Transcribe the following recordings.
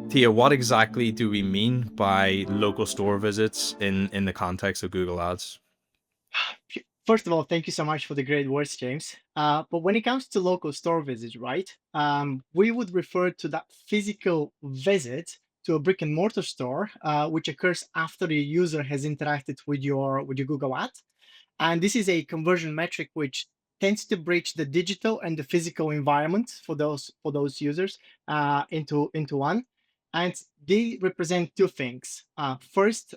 Tia, what exactly do we mean by local store visits in the context of Google Ads? First of all, thank you so much for the great words, James. But when it comes to local store visits, right, we would refer to that physical visit to a brick and mortar store, which occurs after the user has interacted with your Google ad. And this is a conversion metric which tends to bridge the digital and the physical environment for those users into one. And they represent two things. First,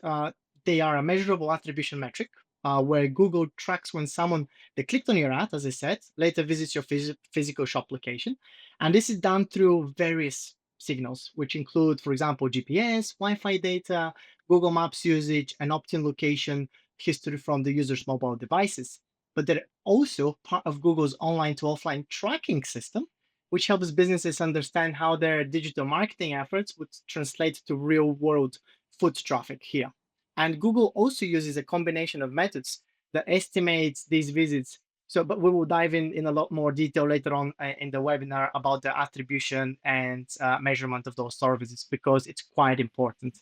they are a measurable attribution metric where Google tracks when someone they clicked on your ad, as I said, later visits your physical shop location. And this is done through various signals, which include, for example, GPS, Wi-Fi data, Google Maps usage, and opt-in location history from the user's mobile devices. But they're also part of Google's online to offline tracking system, which helps businesses understand how their digital marketing efforts would translate to real world foot traffic here. And Google also uses a combination of methods that estimates these visits. So, but we will dive in a lot more detail later on in the webinar about the attribution and measurement of those store visits because it's quite important.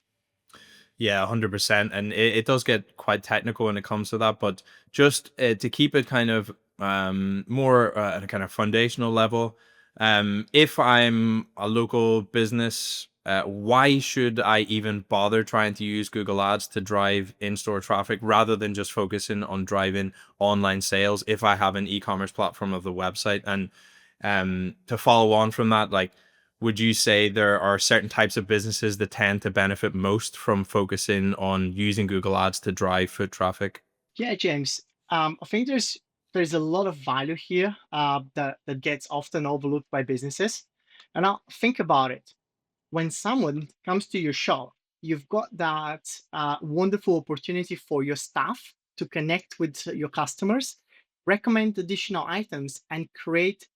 Yeah, 100%. And it does get quite technical when it comes to that. But just to keep it kind of more at a kind of foundational level, if I'm a local business, why should I even bother trying to use Google Ads to drive in-store traffic rather than just focusing on driving online sales if I have an e-commerce platform of the website? And to follow on from that, like, would you say there are certain types of businesses that tend to benefit most from focusing on using Google Ads to drive foot traffic? Yeah, James. I think there's a lot of value here that gets often overlooked by businesses. And now think about it. When someone comes to your shop, you've got that wonderful opportunity for your staff to connect with your customers, recommend additional items, and create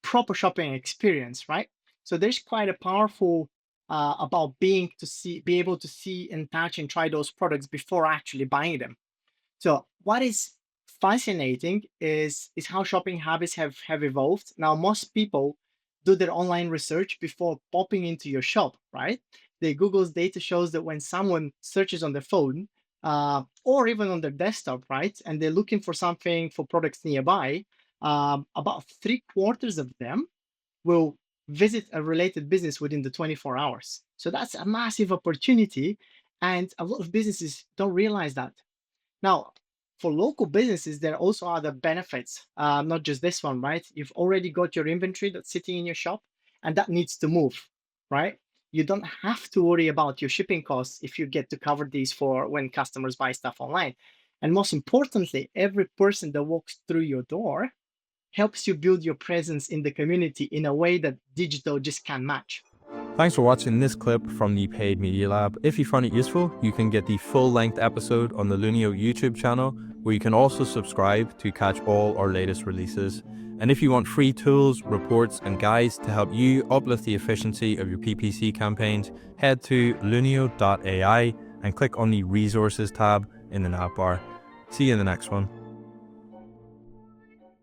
proper shopping experience, right? So there's quite a powerful about be able to see and touch and try those products before actually buying them. So what is fascinating is how shopping habits have evolved. Now most people do their online research before popping into your shop, right? The Google's data shows that when someone searches on their phone or even on their desktop, right, and they're looking for something for products nearby, about three quarters of them will visit a related business within the 24 hours. So that's a massive opportunity, and a lot of businesses don't realize that. Now, for local businesses, there are also other benefits, not just this one, right? You've already got your inventory that's sitting in your shop, and that needs to move, right? You don't have to worry about your shipping costs if you get to cover these for when customers buy stuff online. And most importantly, every person that walks through your door helps you build your presence in the community in a way that digital just can't match. Thanks for watching this clip from the Paid Media Lab. If you found it useful, you can get the full-length episode on the Lunio YouTube channel, where you can also subscribe to catch all our latest releases. And if you want free tools, reports, and guides to help you uplift the efficiency of your PPC campaigns, head to lunio.ai and click on the Resources tab in the nav bar. See you in the next one.